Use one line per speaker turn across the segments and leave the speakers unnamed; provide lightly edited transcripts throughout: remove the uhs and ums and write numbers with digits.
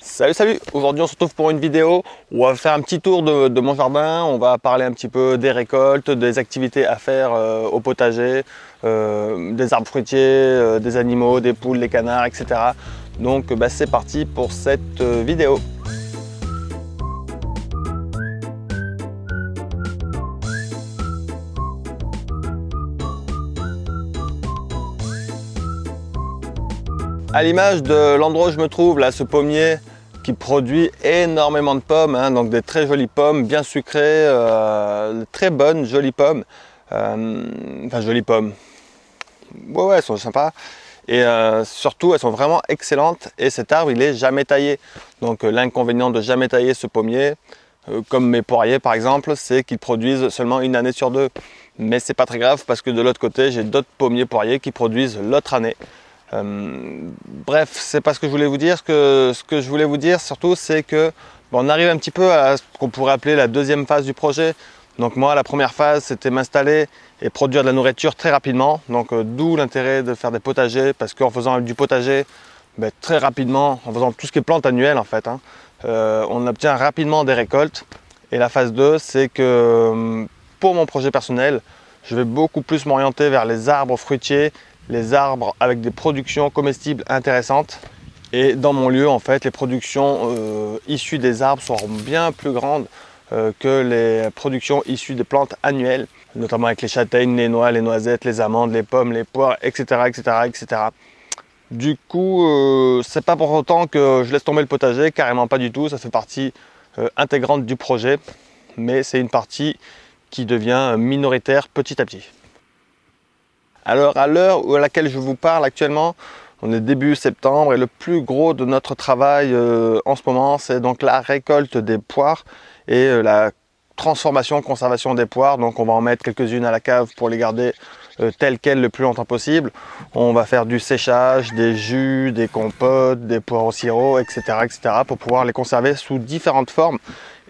Salut, aujourd'hui on se retrouve pour une vidéo où on va faire un petit tour de mon jardin. On va parler un petit peu des récoltes, des activités à faire au potager, des arbres fruitiers, des animaux, des poules, des canards, etc. Donc c'est parti pour cette vidéo. À l'image de l'endroit où je me trouve, là, ce pommier qui produit énormément de pommes, hein, donc des très jolies pommes, bien sucrées, très bonnes, jolies pommes. Enfin, jolies pommes. Ouais, elles sont sympas. Et surtout, elles sont vraiment excellentes. Et cet arbre, il est jamais taillé. Donc, l'inconvénient de jamais tailler ce pommier, comme mes poiriers par exemple, c'est qu'ils produisent seulement une année sur deux. Mais c'est pas très grave parce que de l'autre côté, j'ai d'autres pommiers poiriers qui produisent l'autre année. Bref, c'est pas ce que je voulais vous dire. Ce que je voulais vous dire surtout, c'est que on arrive un petit peu à ce qu'on pourrait appeler la deuxième phase du projet. Donc moi, la première phase, c'était m'installer et produire de la nourriture très rapidement. Donc d'où l'intérêt de faire des potagers, parce qu'en faisant du potager, très rapidement, en faisant tout ce qui est plantes annuelles en fait, on obtient rapidement des récoltes. Et la phase 2, c'est que pour mon projet personnel, je vais beaucoup plus m'orienter vers les arbres fruitiers, les arbres avec des productions comestibles intéressantes. Et dans mon lieu, en fait, les productions issues des arbres seront bien plus grandes que les productions issues des plantes annuelles, notamment avec les châtaignes, les noix, les noisettes, les amandes, les pommes, les poires, etc. etc. Du coup, c'est pas pour autant que je laisse tomber le potager, carrément pas du tout, ça fait partie intégrante du projet, mais c'est une partie qui devient minoritaire petit à petit. Alors à l'heure à laquelle je vous parle actuellement, on est début septembre et le plus gros de notre travail en ce moment, c'est donc la récolte des poires et la transformation, conservation des poires. Donc on va en mettre quelques-unes à la cave pour les garder telles quelles le plus longtemps possible. On va faire du séchage, des jus, des compotes, des poires au sirop, etc. pour pouvoir les conserver sous différentes formes.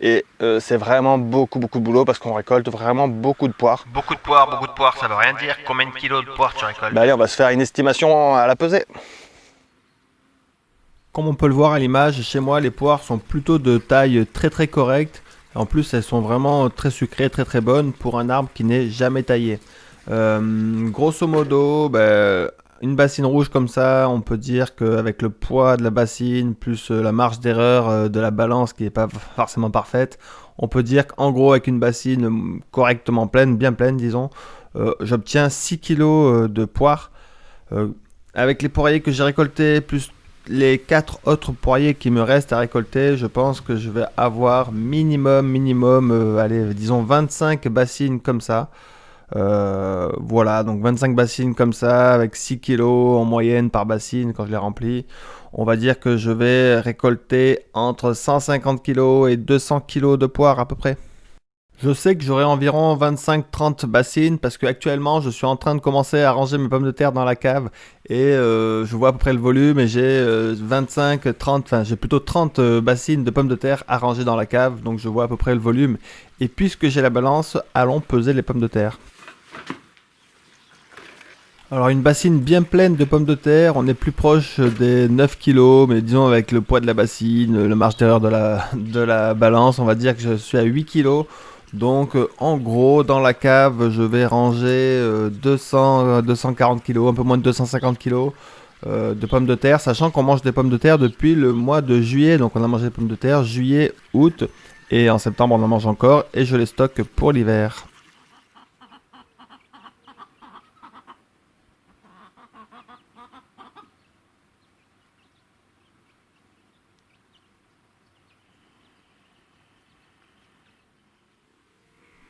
Et c'est vraiment beaucoup de boulot parce qu'on récolte vraiment beaucoup de poires.
Beaucoup de poires, ça veut rien dire. Combien de kilos de poires tu récoltes?
Allez, on va se faire une estimation à la pesée.
Comme on peut le voir à l'image, chez moi les poires sont plutôt de taille très correcte. En plus elles sont vraiment très sucrées, très bonnes pour un arbre qui n'est jamais taillé. Grosso modo, une bassine rouge comme ça, on peut dire qu'avec le poids de la bassine plus la marge d'erreur de la balance qui n'est pas forcément parfaite, on peut dire qu'en gros avec une bassine correctement pleine, bien pleine disons, j'obtiens 6 kg de poires. Avec les poiriers que j'ai récoltés plus les 4 autres poiriers qui me restent à récolter, je pense que je vais avoir minimum, allez, disons 25 bassines comme ça. Voilà, donc 25 bassines comme ça, avec 6 kg en moyenne par bassine quand je les remplis. On va dire que je vais récolter entre 150 kg et 200 kg de poires à peu près. Je sais que j'aurai environ 25-30 bassines parce qu'actuellement je suis en train de commencer à ranger mes pommes de terre dans la cave et je vois à peu près le volume et j'ai 25-30, enfin j'ai plutôt 30 bassines de pommes de terre à ranger dans la cave, donc je vois à peu près le volume. Et puisque j'ai la balance, allons peser les pommes de terre. Alors une bassine bien pleine de pommes de terre, on est plus proche des 9 kg, mais disons avec le poids de la bassine, le marge d'erreur de la balance, on va dire que je suis à 8 kg. Donc en gros dans la cave je vais ranger 240 kg, un peu moins de 250 kg de pommes de terre, sachant qu'on mange des pommes de terre depuis le mois de juillet. Donc on a mangé des pommes de terre juillet, août et en septembre on en mange encore et je les stocke pour l'hiver.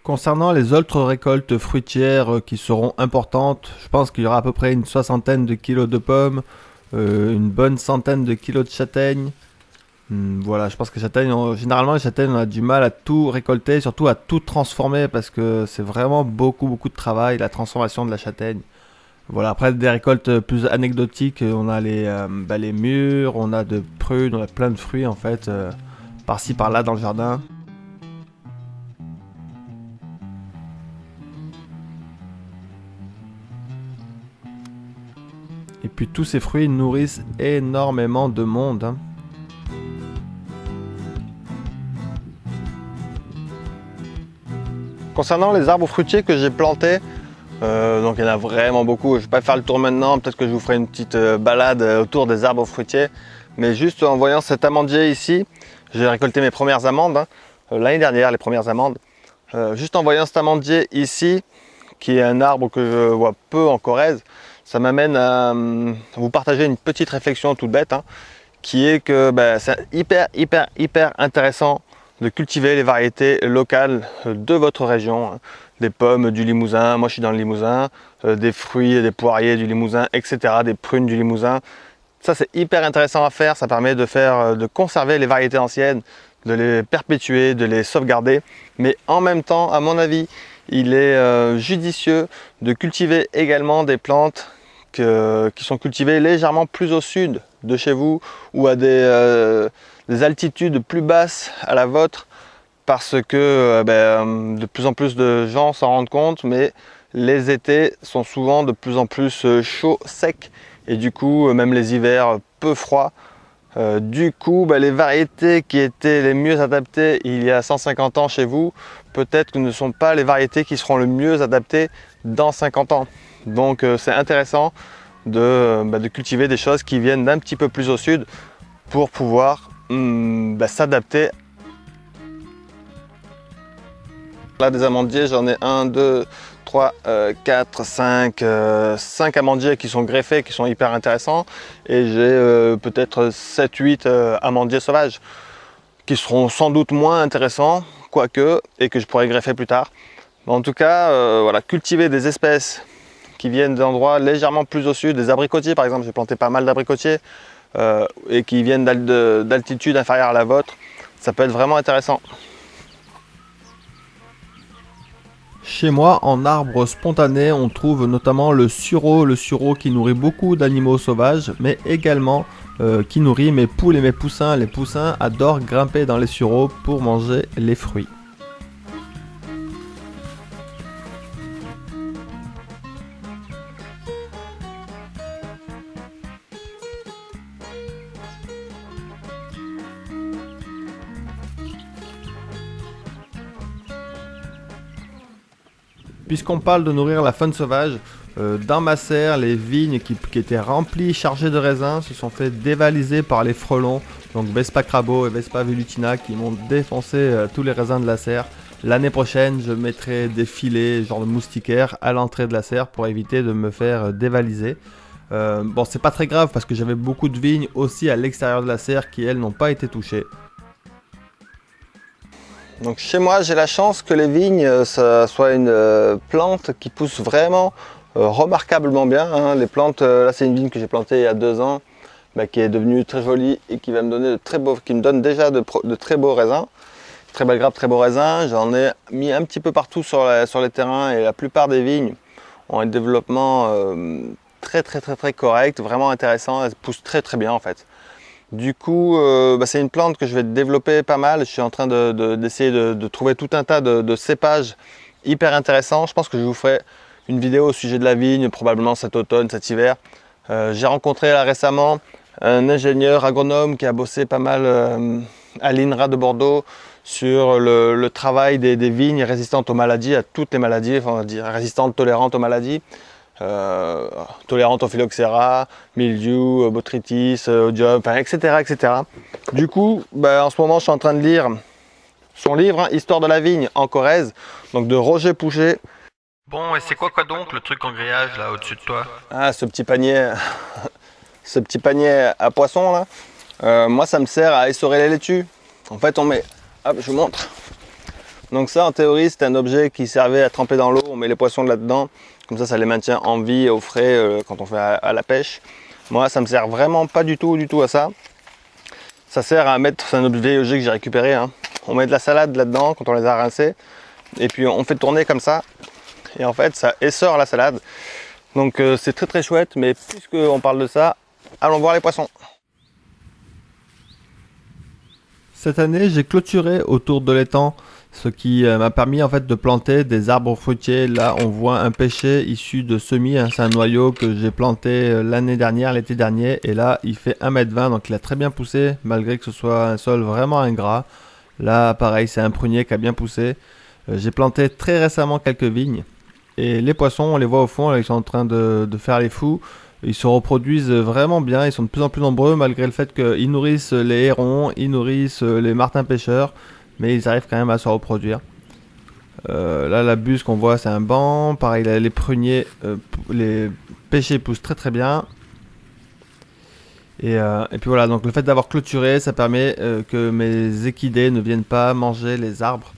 Concernant les autres récoltes fruitières qui seront importantes, je pense qu'il y aura à peu près une soixantaine de kilos de pommes, une bonne centaine de kilos de châtaignes. Voilà, je pense que généralement les châtaignes on a du mal à tout récolter, surtout à tout transformer parce que c'est vraiment beaucoup de travail, la transformation de la châtaigne. Voilà, après des récoltes plus anecdotiques, on a les mûres, on a de prunes, on a plein de fruits en fait, par-ci par-là dans le jardin. Et puis tous ces fruits nourrissent énormément de monde, hein.
Concernant les arbres fruitiers que j'ai plantés, donc il y en a vraiment beaucoup. Je ne vais pas faire le tour maintenant, peut-être que je vous ferai une petite balade autour des arbres fruitiers. Mais juste en voyant cet amandier ici, j'ai récolté mes premières amandes, hein, l'année dernière, les premières amandes. Juste en voyant cet amandier ici, qui est un arbre que je vois peu en Corrèze, ça m'amène à vous partager une petite réflexion toute bête, hein, qui est que c'est hyper intéressant de cultiver les variétés locales de votre région, hein. Des pommes du Limousin, moi je suis dans le Limousin, des fruits et des poiriers du Limousin, etc., des prunes du Limousin. Ça c'est hyper intéressant à faire, ça permet de conserver les variétés anciennes, de les perpétuer, de les sauvegarder. Mais en même temps, à mon avis, il est judicieux de cultiver également des plantes qui sont cultivées légèrement plus au sud de chez vous ou à des altitudes plus basses à la vôtre, parce que de plus en plus de gens s'en rendent compte, mais les étés sont souvent de plus en plus chauds, secs, et du coup même les hivers peu froids. Du coup, les variétés qui étaient les mieux adaptées il y a 150 ans chez vous, peut-être que ne sont pas les variétés qui seront le mieux adaptées dans 50 ans. Donc c'est intéressant de cultiver des choses qui viennent d'un petit peu plus au sud pour pouvoir s'adapter. Là, des amandiers, j'en ai 1, 2, 3, 4, 5, 5 amandiers qui sont greffés, qui sont hyper intéressants. Et j'ai peut-être 7, 8 amandiers sauvages qui seront sans doute moins intéressants, quoique, et que je pourrais greffer plus tard. Mais en tout cas, voilà, cultiver des espèces qui viennent d'endroits légèrement plus au sud, des abricotiers par exemple, j'ai planté pas mal d'abricotiers, et qui viennent d'altitude inférieure à la vôtre, ça peut être vraiment intéressant.
Chez moi, en arbre spontané, on trouve notamment le sureau qui nourrit beaucoup d'animaux sauvages, mais également qui nourrit mes poules et mes poussins. Les poussins adorent grimper dans les sureaux pour manger les fruits. Puisqu'on parle de nourrir la faune sauvage, dans ma serre, les vignes qui étaient remplies, chargées de raisins, se sont fait dévaliser par les frelons, donc Vespa crabo et Vespa velutina, qui m'ont défoncé tous les raisins de la serre. L'année prochaine, je mettrai des filets, genre de moustiquaires, à l'entrée de la serre pour éviter de me faire dévaliser. Bon, c'est pas très grave parce que j'avais beaucoup de vignes aussi à l'extérieur de la serre qui, elles, n'ont pas été touchées.
Donc chez moi, j'ai la chance que les vignes, ça soit une plante qui pousse vraiment remarquablement bien, hein. Les plantes, là c'est une vigne que j'ai plantée il y a 2 ans, qui est devenue très jolie et qui va me donner qui me donne déjà de très beaux raisins, très belles grappes, très beaux raisins. J'en ai mis un petit peu partout sur les terrains et la plupart des vignes ont un développement très correct, vraiment intéressant. Elles poussent très bien en fait. Du coup, c'est une plante que je vais développer pas mal. Je suis en train d'essayer de trouver tout un tas de cépages hyper intéressants. Je pense que je vous ferai une vidéo au sujet de la vigne, probablement cet automne, cet hiver. J'ai rencontré là récemment un ingénieur agronome qui a bossé pas mal à l'INRA de Bordeaux sur le travail des vignes résistantes aux maladies, à toutes les maladies, enfin, on va dire résistantes, tolérantes aux maladies. Tolérante au phylloxéra, mildiou, botrytis, odium, etc. Du coup, en ce moment, je suis en train de lire son livre, hein, Histoire de la vigne en Corrèze, donc de Roger Pouchet.
Bon, et c'est quoi donc le truc en grillage là au-dessus de toi?
Ah, ce petit panier à poisson là, moi ça me sert à essorer les laitues. En fait, on met, hop, je vous montre. Donc ça, en théorie, c'est un objet qui servait à tremper dans l'eau. On met les poissons là-dedans. Comme ça les maintient en vie, au frais, quand on fait à la pêche. Moi, ça me sert vraiment pas du tout à ça. Ça sert à mettre, c'est un objet que j'ai récupéré, hein. On met de la salade là-dedans quand on les a rincés. Et puis on fait tourner comme ça. Et en fait, ça essore la salade. Donc c'est très chouette. Mais puisqu'on parle de ça, allons voir les poissons.
Cette année, j'ai clôturé autour de l'étang Ce qui m'a permis en fait de planter des arbres fruitiers. Là on voit un pêcher issu de semis, hein. C'est un noyau que j'ai planté l'année dernière, l'été dernier, et là il fait 1,20 m, donc il a très bien poussé malgré que ce soit un sol vraiment ingrat. Là pareil, c'est un prunier qui a bien poussé. J'ai planté très récemment quelques vignes, et les poissons on les voit au fond, là, ils sont en train de faire les fous. Ils se reproduisent vraiment bien, ils sont de plus en plus nombreux malgré le fait qu'ils nourrissent les hérons, ils nourrissent les martins pêcheurs, mais ils arrivent quand même à se reproduire. Là la buse qu'on voit c'est un banc, pareil les pruniers, les pêchers poussent très très bien. Et puis voilà, donc le fait d'avoir clôturé ça permet que mes équidés ne viennent pas manger les arbres.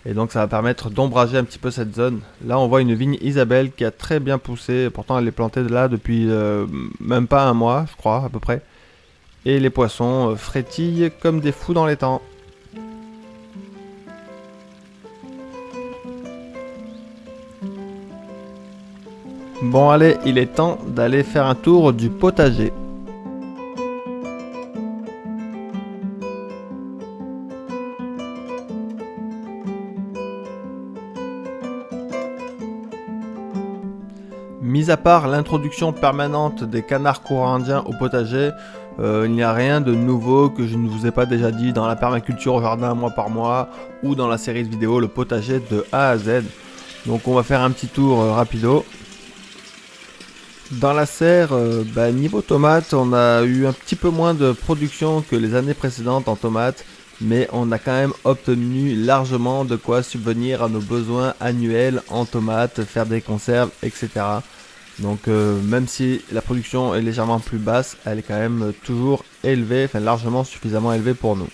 Et donc ça va permettre d'ombrager un petit peu cette zone. Là on voit une vigne Isabelle qui a très bien poussé. Pourtant elle est plantée là depuis même pas un mois je crois à peu près. Et les poissons frétillent comme des fous dans les temps. Bon allez, il est temps d'aller faire un tour du potager. Mis à part l'introduction permanente des canards courants indiens au potager, il n'y a rien de nouveau que je ne vous ai pas déjà dit dans la permaculture au jardin mois par mois ou dans la série de vidéos le potager de A à Z. Donc on va faire un petit tour rapido. Dans la serre, niveau tomates, on a eu un petit peu moins de production que les années précédentes en tomates, mais on a quand même obtenu largement de quoi subvenir à nos besoins annuels en tomates, faire des conserves, etc. Donc même si la production est légèrement plus basse, elle est quand même toujours élevée, enfin largement suffisamment élevée pour nous.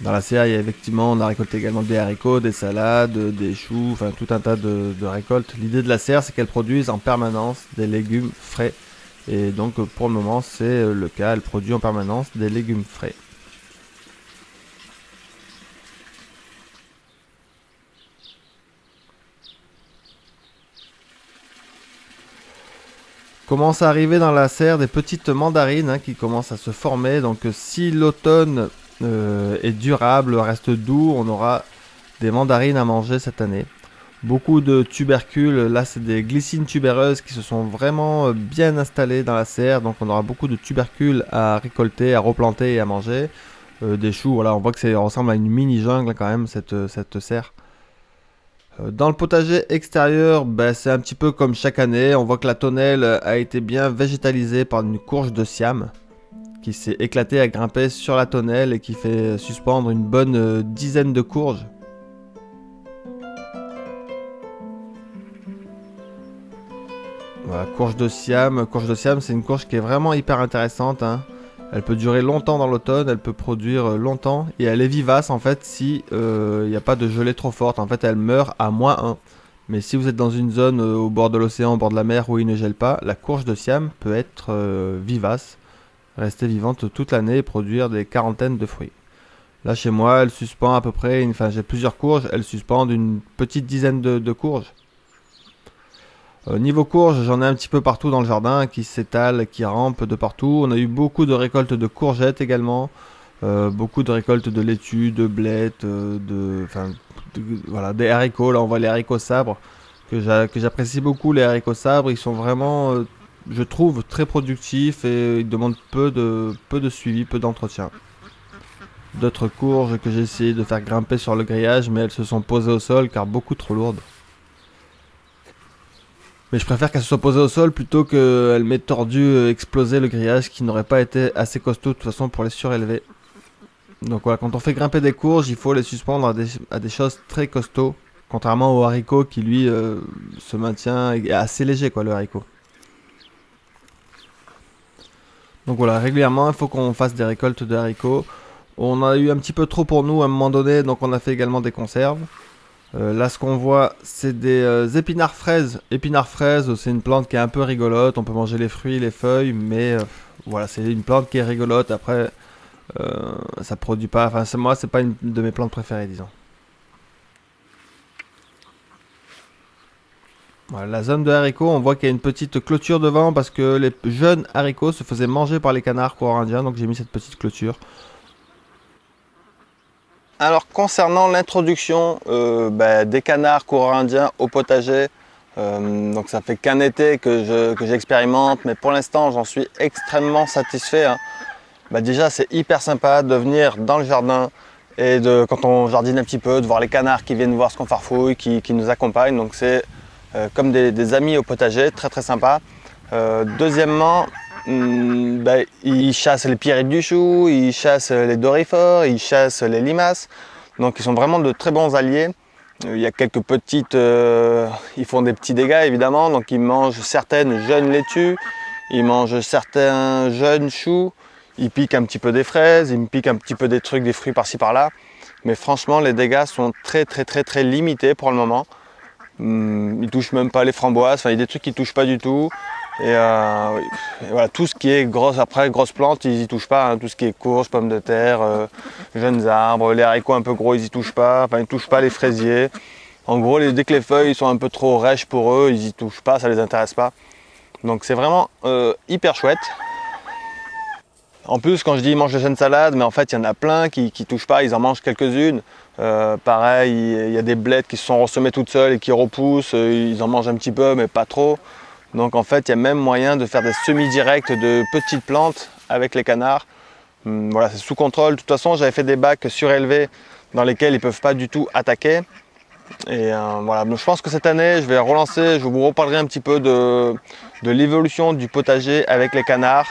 Dans la serre, il y a effectivement, on a récolté également des haricots, des salades, des choux, enfin tout un tas de récoltes. L'idée de la serre, c'est qu'elle produise en permanence des légumes frais. Et donc pour le moment, c'est le cas, elle produit en permanence des légumes frais. Commence à arriver dans la serre des petites mandarines qui commencent à se former. Donc si l'automne est durable, reste doux, on aura des mandarines à manger cette année. Beaucoup de tubercules, là c'est des glycines tubéreuses qui se sont vraiment bien installées dans la serre. Donc on aura beaucoup de tubercules à récolter, à replanter et à manger. Des choux, voilà, on voit que ça ressemble à une mini jungle quand même cette serre. Dans le potager extérieur, c'est un petit peu comme chaque année. On voit que la tonnelle a été bien végétalisée par une courge de Siam qui s'est éclatée à grimper sur la tonnelle et qui fait suspendre une bonne dizaine de courges. Voilà, courge de Siam. Courge de Siam, c'est une courge qui est vraiment hyper intéressante. Elle peut durer longtemps dans l'automne, elle peut produire longtemps et elle est vivace en fait si il n'y a pas de gelée trop forte. En fait elle meurt à -1. Mais si vous êtes dans une zone au bord de l'océan, au bord de la mer où il ne gèle pas, la courge de Siam peut être vivace, rester vivante toute l'année et produire des quarantaines de fruits. Là chez moi elle suspend à peu près, j'ai plusieurs courges, elle suspend une petite dizaine de courges. Niveau courges, j'en ai un petit peu partout dans le jardin qui s'étalent, qui rampent de partout. On a eu beaucoup de récoltes de courgettes également, beaucoup de récoltes de laitue, de blettes, voilà, des haricots. Là on voit les haricots sabres que j'apprécie beaucoup. Les haricots sabres, ils sont vraiment, je trouve, très productifs et ils demandent peu de suivi, peu d'entretien. D'autres courges que j'ai essayé de faire grimper sur le grillage, mais elles se sont posées au sol car beaucoup trop lourdes. Mais je préfère qu'elle se soit posée au sol plutôt qu'elle m'ait tordu, explosé le grillage qui n'aurait pas été assez costaud de toute façon pour les surélever. Donc voilà, quand on fait grimper des courges, il faut les suspendre à des choses très costauds. Contrairement au haricot qui lui se maintient, est assez léger quoi le haricot. Donc voilà, régulièrement il faut qu'on fasse des récoltes de haricots. On a eu un petit peu trop pour nous à un moment donné, donc on a fait également des conserves. Là ce qu'on voit c'est des épinards fraises. Épinards fraises, c'est une plante qui est un peu rigolote, on peut manger les fruits, les feuilles, mais voilà, c'est une plante qui est rigolote. Après ça produit pas, moi c'est pas une de mes plantes préférées disons. Voilà, la zone de haricots, on voit qu'il y a une petite clôture devant parce que les jeunes haricots se faisaient manger par les canards courants indiens, donc j'ai mis cette petite clôture.
Alors concernant l'introduction des canards coureurs indiens au potager, donc ça fait qu'un été que j'expérimente, mais pour l'instant j'en suis extrêmement satisfait, hein. Déjà c'est hyper sympa de venir dans le jardin et quand on jardine un petit peu, de voir les canards qui viennent voir ce qu'on farfouille, qui nous accompagnent. Donc c'est comme des amis au potager, très très sympa. Deuxièmement, ils chassent les pierreries du chou, ils chassent les doryphores, ils chassent les limaces. Donc ils sont vraiment de très bons alliés. Il y a quelques petites... ils font des petits dégâts évidemment, donc ils mangent certaines jeunes laitues, ils mangent certains jeunes choux, ils piquent un petit peu des fraises, ils me piquent un petit peu des trucs, des fruits par-ci par-là. Mais franchement les dégâts sont très très très très limités pour le moment. Ils touchent même pas les framboises, il y a des trucs qui touchent pas du tout. Et voilà, tout ce qui est grosse plante, ils y touchent pas, hein. Tout ce qui est courge, pommes de terre, jeunes arbres, les haricots un peu gros, ils y touchent pas. Ils touchent pas les fraisiers. En gros, dès que les feuilles sont un peu trop rêches pour eux, ils y touchent pas, ça les intéresse pas. Donc c'est vraiment hyper chouette. En plus, quand je dis ils mangent les jeunes salades, mais en fait il y en a plein qui touchent pas, ils en mangent quelques-unes. Pareil, il y a des blettes qui se sont ressemées toutes seules et qui repoussent, ils en mangent un petit peu, mais pas trop. Donc en fait, il y a même moyen de faire des semis-directs de petites plantes avec les canards. Voilà, c'est sous contrôle. De toute façon, j'avais fait des bacs surélevés dans lesquels ils ne peuvent pas du tout attaquer. Et voilà, donc, je pense que cette année, je vais relancer, je vous reparlerai un petit peu de l'évolution du potager avec les canards,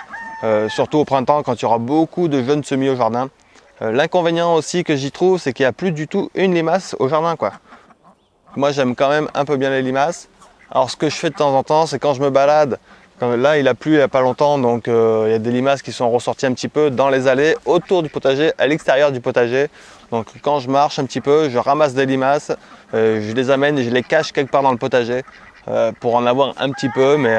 surtout au printemps quand il y aura beaucoup de jeunes semis au jardin. L'inconvénient aussi que j'y trouve, c'est qu'il n'y a plus du tout une limace au jardin, quoi. Moi, j'aime quand même un peu bien les limaces. Alors ce que je fais de temps en temps, c'est quand je me balade, là il a plu il n'y a pas longtemps, donc il y a des limaces qui sont ressorties un petit peu dans les allées, autour du potager, à l'extérieur du potager. Donc quand je marche un petit peu, je ramasse des limaces, je les amène et je les cache quelque part dans le potager pour en avoir un petit peu, mais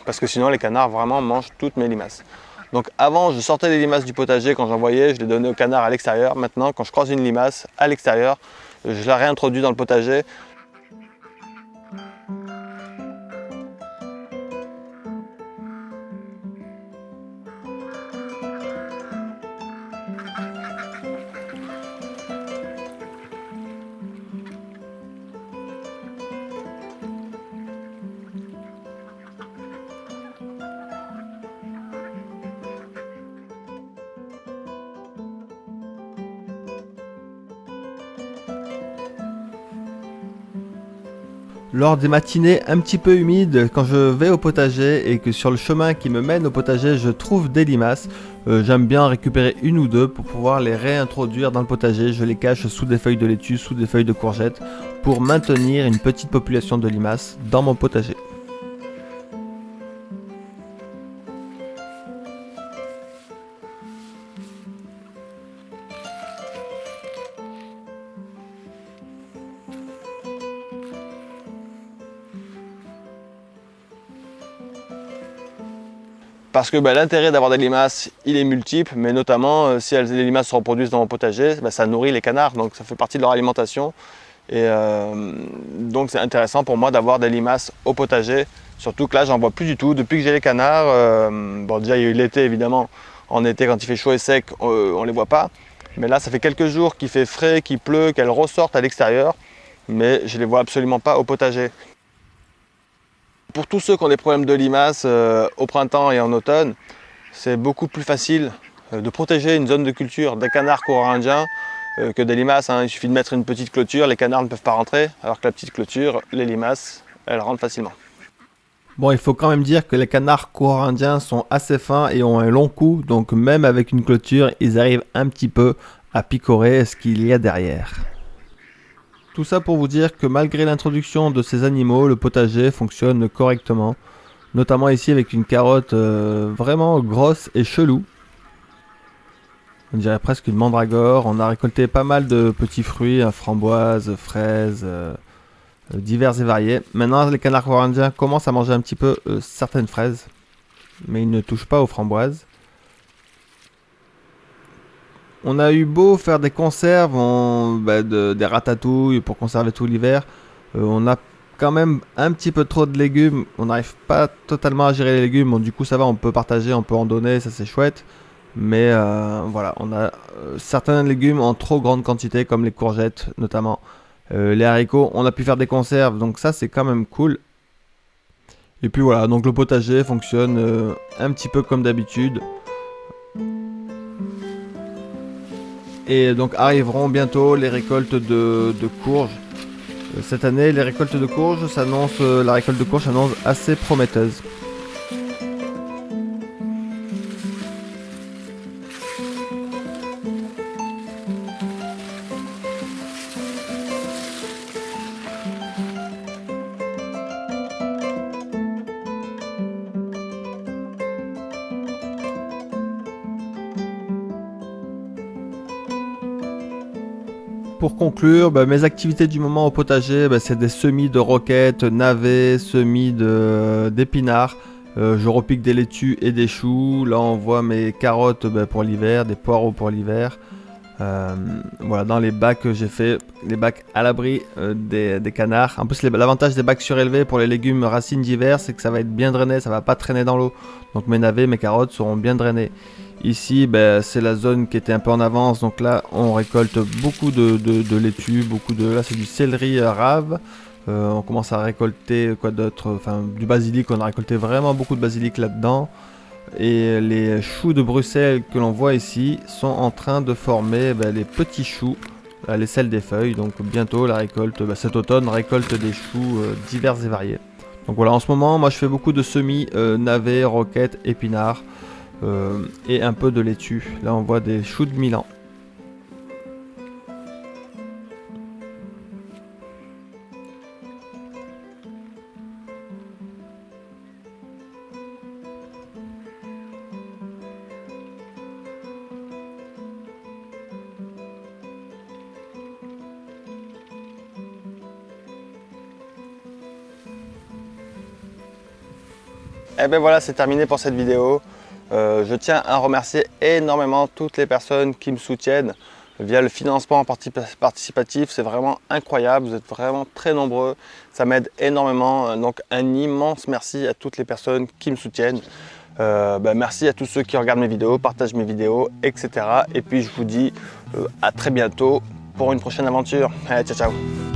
parce que sinon les canards vraiment mangent toutes mes limaces. Donc avant je sortais les limaces du potager quand j'en voyais, je les donnais aux canards à l'extérieur. Maintenant quand je croise une limace à l'extérieur, je la réintroduis dans le potager.
Lors des matinées un petit peu humides, quand je vais au potager et que sur le chemin qui me mène au potager je trouve des limaces, j'aime bien récupérer une ou deux pour pouvoir les réintroduire dans le potager. Je les cache sous des feuilles de laitue, sous des feuilles de courgettes pour maintenir une petite population de limaces dans mon potager.
Parce que l'intérêt d'avoir des limaces, il est multiple, mais notamment si les limaces se reproduisent dans mon potager, ça nourrit les canards, donc ça fait partie de leur alimentation. Et donc c'est intéressant pour moi d'avoir des limaces au potager, surtout que là j'en vois plus du tout. Depuis que j'ai les canards, déjà il y a eu l'été évidemment, en été quand il fait chaud et sec, on les voit pas. Mais là ça fait quelques jours qu'il fait frais, qu'il pleut, qu'elles ressortent à l'extérieur, mais je les vois absolument pas au potager. Pour tous ceux qui ont des problèmes de limaces au printemps et en automne, c'est beaucoup plus facile de protéger une zone de culture des canards coureurs indiens que des limaces, hein. Il suffit de mettre une petite clôture, les canards ne peuvent pas rentrer, alors que la petite clôture, les limaces, elles rentrent facilement.
Bon, il faut quand même dire que les canards coureurs indiens sont assez fins et ont un long cou, donc même avec une clôture, ils arrivent un petit peu à picorer ce qu'il y a derrière. Tout ça pour vous dire que malgré l'introduction de ces animaux, le potager fonctionne correctement, notamment ici avec une carotte vraiment grosse et chelou. On dirait presque une mandragore. On a récolté pas mal de petits fruits, framboises, fraises, divers et variés. Maintenant, les canards coureurs indiens commencent à manger un petit peu certaines fraises, mais ils ne touchent pas aux framboises. On a eu beau faire des conserves, des ratatouilles pour conserver tout l'hiver. On a quand même un petit peu trop de légumes. On n'arrive pas totalement à gérer les légumes. Bon, du coup, ça va, on peut partager, on peut en donner, ça c'est chouette. Mais voilà, on a certains légumes en trop grande quantité, comme les courgettes notamment. Les haricots, on a pu faire des conserves, donc ça c'est quand même cool. Et puis voilà, donc le potager fonctionne un petit peu comme d'habitude. Et donc arriveront bientôt les récoltes de courges. Cette année, les récoltes de courges la récolte de courges s'annonce assez prometteuse. Pour conclure, mes activités du moment au potager, c'est des semis de roquettes, navets, semis d'épinards. Je repique des laitues et des choux. Là, on voit mes carottes pour l'hiver, des poireaux pour l'hiver. Voilà, dans les bacs, j'ai fait les bacs à l'abri des canards. En plus, l'avantage des bacs surélevés pour les légumes racines d'hiver, c'est que ça va être bien drainé, ça va pas traîner dans l'eau. Donc mes navets, mes carottes seront bien drainés. Ici, c'est la zone qui était un peu en avance, donc là, on récolte beaucoup de laitue, là, c'est du céleri rave. On commence à récolter quoi d'autre, enfin du basilic, on a récolté vraiment beaucoup de basilic là-dedans. Et les choux de Bruxelles que l'on voit ici sont en train de former les petits choux, les selles des feuilles. Donc bientôt la récolte, cet automne, récolte des choux divers et variés. Donc voilà, en ce moment, moi je fais beaucoup de semis, navets, roquettes, épinards et un peu de laitue. Là on voit des choux de Milan.
Et ben voilà, c'est terminé pour cette vidéo. Je tiens à remercier énormément toutes les personnes qui me soutiennent via le financement participatif. C'est vraiment incroyable, vous êtes vraiment très nombreux, ça m'aide énormément. Donc un immense merci à toutes les personnes qui me soutiennent. Merci à tous ceux qui regardent mes vidéos, partagent mes vidéos, etc. Et puis je vous dis à très bientôt pour une prochaine aventure. Allez, ciao ciao.